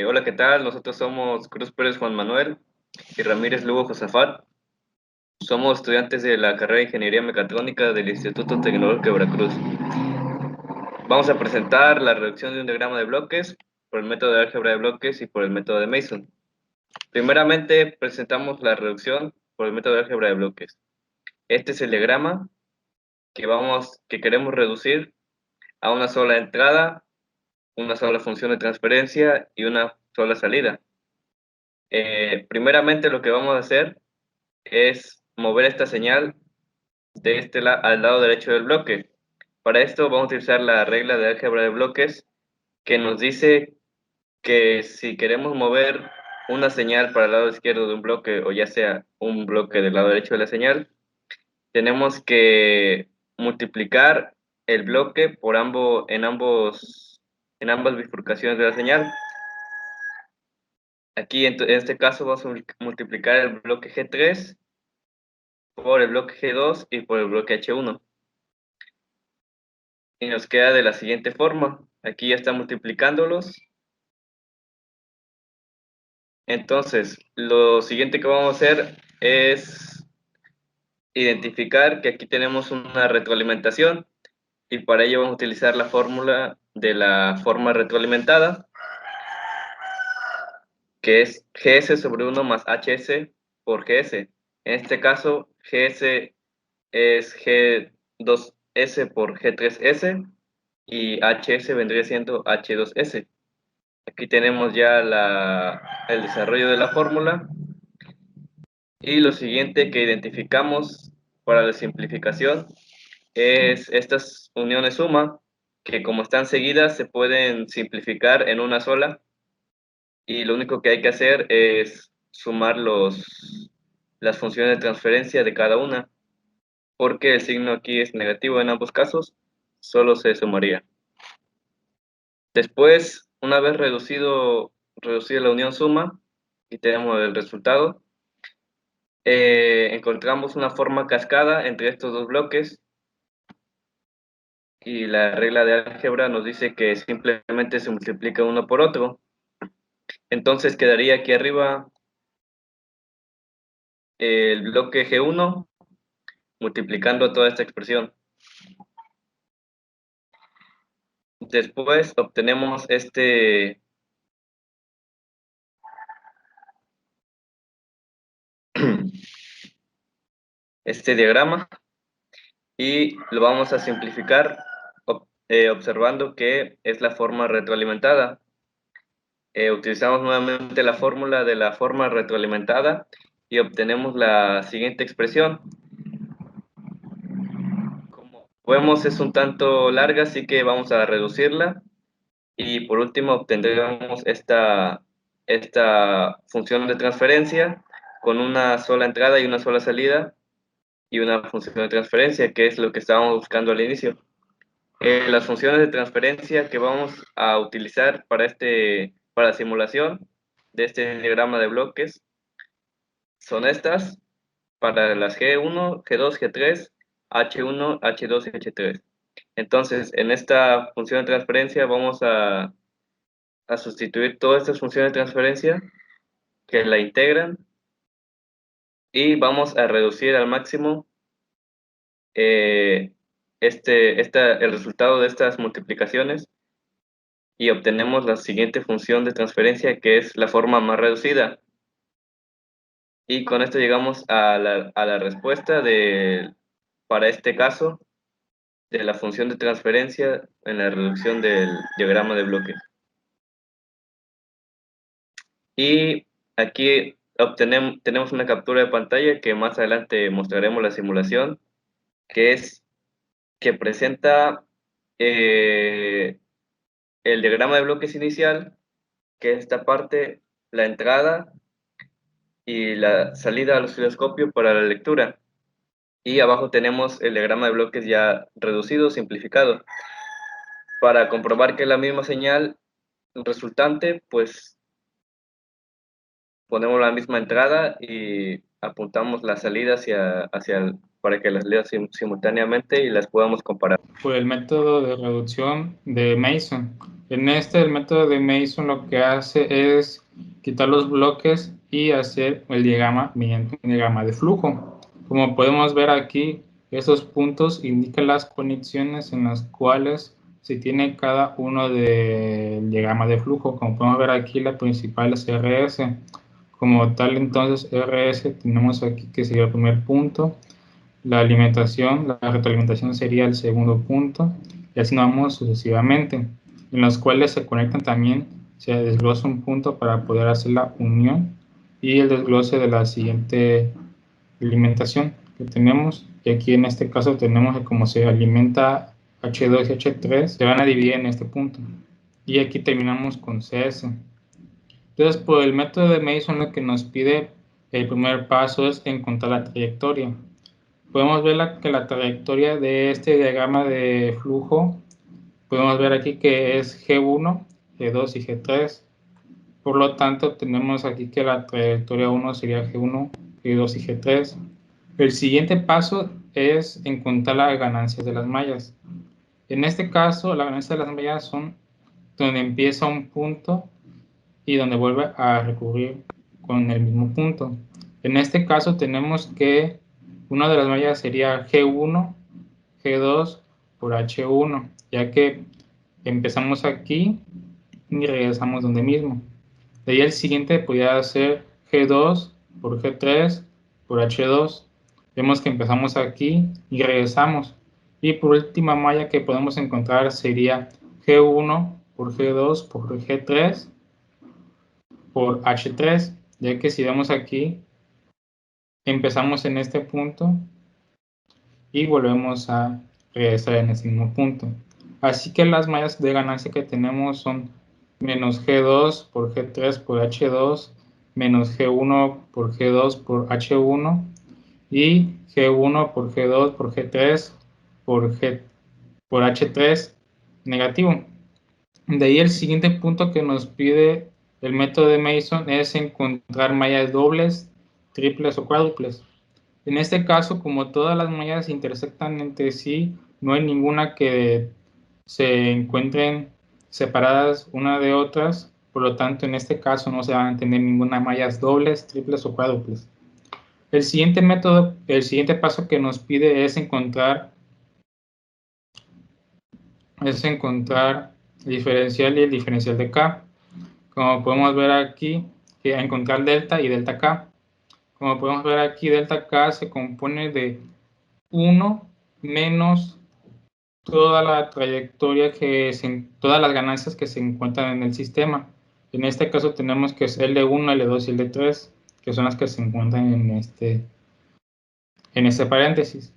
Hola, ¿qué tal? Nosotros somos Cruz Pérez Juan Manuel y Ramírez Lugo Josafat. Somos estudiantes de la carrera de Ingeniería Mecatrónica del Instituto Tecnológico de Veracruz. Vamos a presentar la reducción de un diagrama de bloques por el método de álgebra de bloques y por el método de Mason. Primeramente, presentamos la reducción por el método de álgebra de bloques. Este es el diagrama que queremos reducir a una sola entrada, una sola función de transferencia y una sola salida. Primeramente, lo que vamos a hacer es mover esta señal de al lado derecho del bloque. Para esto vamos a utilizar la regla de álgebra de bloques que nos dice que si queremos mover una señal para el lado izquierdo de un bloque o ya sea un bloque del lado derecho de la señal, tenemos que multiplicar el bloque por en ambas bifurcaciones de la señal. Aquí en este caso vamos a multiplicar el bloque G3 por el bloque G2 y por el bloque H1. Y nos queda de la siguiente forma. Aquí ya está multiplicándolos. Entonces, lo siguiente que vamos a hacer es identificar que aquí tenemos una retroalimentación y para ello vamos a utilizar la fórmula de la forma retroalimentada, que es GS sobre 1 más HS por GS. En este caso, GS es G2S por G3S y HS vendría siendo H2S. Aquí tenemos ya el desarrollo de la fórmula y lo siguiente que identificamos para la simplificación es estas uniones suma que como están seguidas se pueden simplificar en una sola y lo único que hay que hacer es sumar las funciones de transferencia de cada una porque el signo aquí es negativo en ambos casos, solo se sumaría. Después, una vez reducida la unión suma y tenemos el resultado, encontramos una forma cascada entre estos dos bloques y la regla de álgebra nos dice que simplemente se multiplica uno por otro. Entonces quedaría aquí arriba el bloque G1 multiplicando toda esta expresión. Después obtenemos este diagrama y lo vamos a simplificar observando que es la forma retroalimentada. Utilizamos nuevamente la fórmula de la forma retroalimentada y obtenemos la siguiente expresión. Como vemos es un tanto larga, así que vamos a reducirla y por último obtendremos esta función de transferencia con una sola entrada y una sola salida y una función de transferencia, que es lo que estábamos buscando al inicio. Las funciones de transferencia que vamos a utilizar para la simulación de este diagrama de bloques son estas para las G1, G2, G3, H1, H2 y H3. Entonces, en esta función de transferencia vamos a sustituir todas estas funciones de transferencia que la integran y vamos a reducir al máximo eh, el resultado de estas multiplicaciones y obtenemos la siguiente función de transferencia que es la forma más reducida. Y con esto llegamos a la respuesta para este caso de la función de transferencia en la reducción del diagrama de bloques. Y aquí tenemos una captura de pantalla que más adelante mostraremos la simulación, que presenta eh, el diagrama de bloques inicial, que es esta parte, la entrada y la salida al osciloscopio para la lectura. Y abajo tenemos el diagrama de bloques ya reducido, simplificado. Para comprobar que es la misma señal resultante, pues ponemos la misma entrada y apuntamos la salida para que las leas simultáneamente y las podamos comparar. Por el método de reducción de Mason. El método de Mason lo que hace es quitar los bloques y hacer el diagrama mediante un diagrama de flujo. Como podemos ver aquí, esos puntos indican las conexiones en las cuales se tiene cada uno del diagrama de flujo. Como podemos ver aquí, la principal es RS. Como tal, entonces, RS tenemos aquí que sería el primer punto. La alimentación, la retroalimentación sería el segundo punto, y así nos vamos sucesivamente, en los cuales se conectan también, se desglosa un punto para poder hacer la unión y el desglose de la siguiente alimentación que tenemos. Y aquí en este caso tenemos que como se alimenta H2 y H3, se van a dividir en este punto. Y aquí terminamos con CS. Entonces, por el método de Mason, lo que nos pide el primer paso es encontrar la trayectoria. Podemos ver que la trayectoria de este diagrama de flujo, podemos ver aquí que es G1, G2 y G3. Por lo tanto, tenemos aquí que la trayectoria 1 sería G1, G2 y G3. El siguiente paso es encontrar las ganancias de las mallas. En este caso, las ganancias de las mallas son donde empieza un punto y donde vuelve a recurrir con el mismo punto. En este caso tenemos que una de las mallas sería G1, G2 por H1, ya que empezamos aquí y regresamos donde mismo. De ahí el siguiente podría ser G2 por G3 por H2. Vemos que empezamos aquí y regresamos. Y por última malla que podemos encontrar sería G1 por G2 por G3 por H3, ya que si vemos aquí, empezamos en este punto y volvemos a regresar en ese mismo punto. Así que las mallas de ganancia que tenemos son menos G2 por G3 por H2, menos G1 por G2 por H1 y G1 por G2 por G3 por H3 negativo. De ahí el siguiente punto que nos pide el método de Mason es encontrar mallas dobles, triples o cuádruples. En este caso, como todas las mallas intersectan entre sí, no hay ninguna que se encuentren separadas una de otras, por lo tanto, en este caso no se van a tener ninguna mallas dobles, triples o cuádruples. El siguiente método, el siguiente paso que nos pide es encontrar el diferencial y el diferencial de K. Como podemos ver aquí, que encontrar delta y delta K. Como podemos ver aquí, delta K se compone de 1 menos toda la trayectoria todas las ganancias que se encuentran en el sistema. En este caso tenemos que es L1, L2 y L3, que son las que se encuentran en este paréntesis.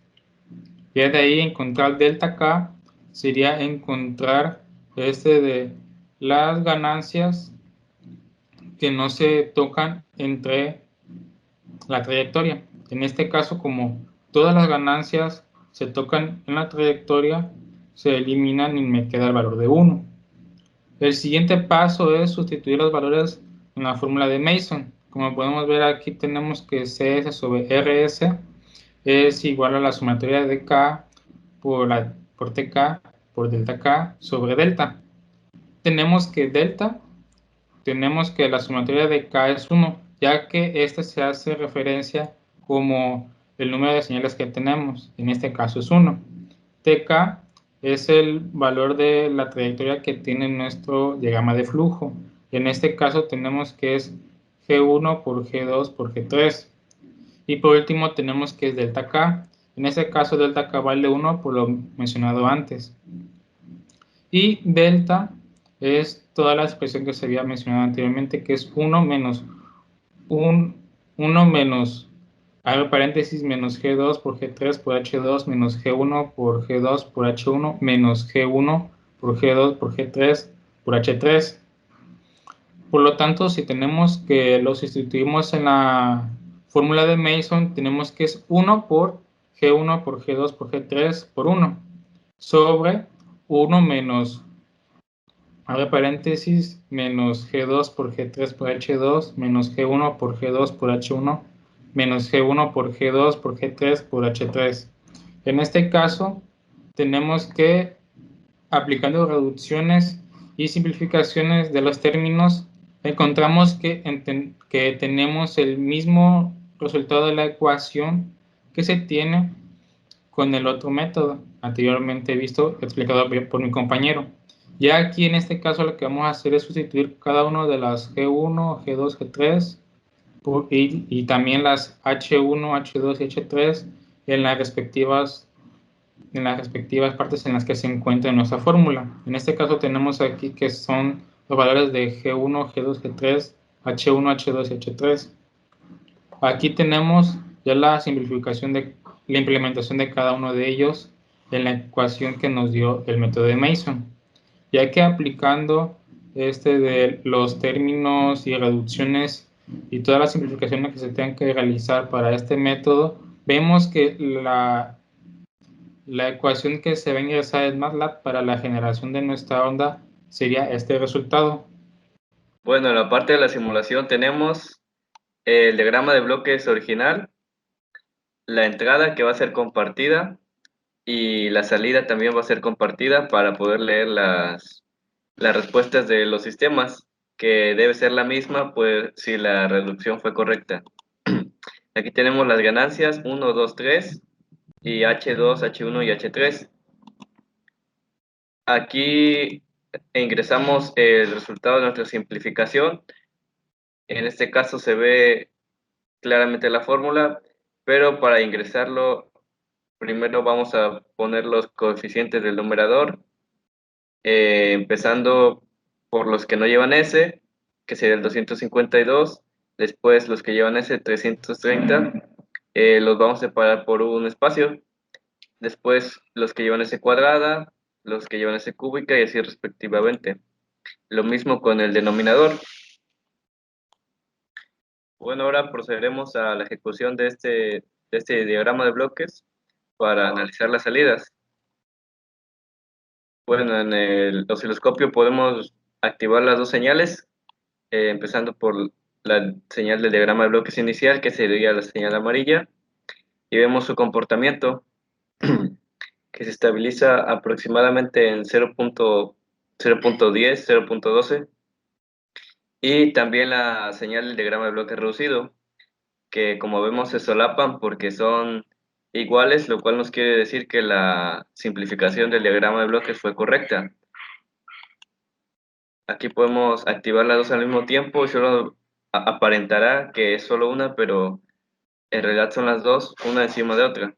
Y de ahí encontrar delta K sería encontrar de las ganancias que no se tocan entre la trayectoria. En este caso, como todas las ganancias se tocan en la trayectoria, se eliminan y me queda el valor de 1. El siguiente paso es sustituir los valores en la fórmula de Mason. Como podemos ver aquí tenemos que CS sobre RS es igual a la sumatoria de K por TK por delta K sobre delta. Tenemos que la sumatoria de K es 1, ya que este se hace referencia como el número de señales que tenemos, en este caso es 1. TK es el valor de la trayectoria que tiene nuestro diagrama de flujo. En este caso tenemos que es G1 por G2 por G3. Y por último tenemos que es delta K. En este caso delta K vale 1 por lo mencionado antes. Y delta es toda la expresión que se había mencionado anteriormente, que es 1 menos 1 menos, abre paréntesis, menos G2 por G3 por H2 menos G1 por G2 por H1 menos G1 por G2 por G3 por H3. Por lo tanto, si tenemos que lo sustituimos en la fórmula de Mason, tenemos que es 1 por G1 por G2 por G3 por 1 sobre 1 menos, abre paréntesis, menos G2 por G3 por H2 menos G1 por G2 por H1 menos G1 por G2 por G3 por H3. En este caso, tenemos que, aplicando reducciones y simplificaciones de los términos, encontramos que tenemos el mismo resultado de la ecuación que se tiene con el otro método anteriormente visto, explicado por mi compañero. Ya aquí en este caso lo que vamos a hacer es sustituir cada uno de las G1, G2, G3 y también las H1, H2 y H3 en las respectivas partes en las que se encuentra nuestra fórmula. En este caso tenemos aquí que son los valores de G1, G2, G3, H1, H2 y H3. Aquí tenemos ya la simplificación de la implementación de cada uno de ellos en la ecuación que nos dio el método de Mason. Ya que aplicando de los términos y reducciones y todas las simplificaciones que se tengan que realizar para este método, vemos que la ecuación que se va a ingresar en MATLAB para la generación de nuestra onda sería este resultado. Bueno, en la parte de la simulación tenemos el diagrama de bloques original, la entrada que va a ser compartida y la salida también va a ser compartida para poder leer las respuestas de los sistemas, que debe ser la misma pues si la reducción fue correcta. Aquí tenemos las ganancias 1, 2, 3 y H2, H1 y H3. Aquí ingresamos el resultado de nuestra simplificación. En este caso se ve claramente la fórmula, pero para ingresarlo primero vamos a poner los coeficientes del numerador, empezando por los que no llevan S, que sería el 252, después los que llevan S, 330, los vamos a separar por un espacio, después los que llevan S cuadrada, los que llevan S cúbica y así respectivamente. Lo mismo con el denominador. Bueno, ahora procederemos a la ejecución de este diagrama de bloques para analizar las salidas. Bueno, en el osciloscopio podemos activar las dos señales, empezando por la señal del diagrama de bloques inicial, que sería la señal amarilla, y vemos su comportamiento, que se estabiliza aproximadamente en 0.10, 0.12, y también la señal del diagrama de bloque reducido, que como vemos se solapan porque son iguales, lo cual nos quiere decir que la simplificación del diagrama de bloques fue correcta. Aquí podemos activar las dos al mismo tiempo y solo aparentará que es solo una, pero en realidad son las dos, una encima de otra.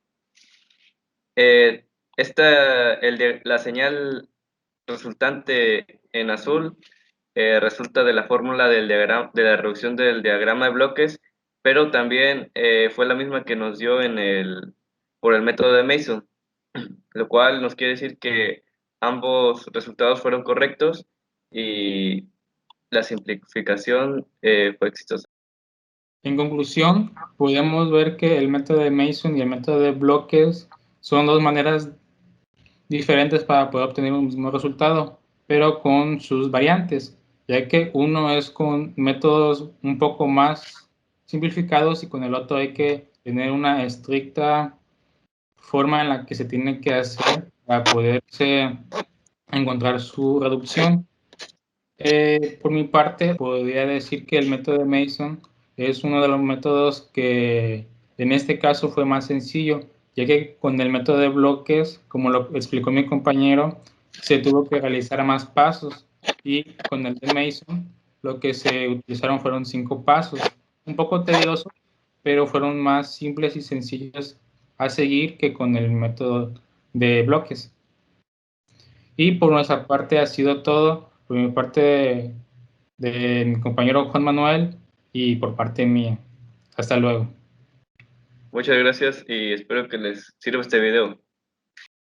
La señal resultante en azul resulta de la fórmula del diagrama, de la reducción del diagrama de bloques, pero también fue la misma que nos dio por el método de Mason, lo cual nos quiere decir que ambos resultados fueron correctos y la simplificación fue exitosa. En conclusión, podemos ver que el método de Mason y el método de bloques son dos maneras diferentes para poder obtener un mismo resultado, pero con sus variantes, ya que uno es con métodos un poco más simplificados y con el otro hay que tener una estricta forma en la que se tiene que hacer para poderse encontrar su reducción. Por mi parte, podría decir que el método de Mason es uno de los métodos que en este caso fue más sencillo, ya que con el método de bloques, como lo explicó mi compañero, se tuvo que realizar más pasos y con el de Mason lo que se utilizaron fueron 5 pasos. Un poco tedioso, pero fueron más simples y sencillos a seguir que con el método de bloques. Y por nuestra parte ha sido todo. Por mi parte de mi compañero Juan Manuel y por parte mía. Hasta luego. Muchas gracias y espero que les sirva este video.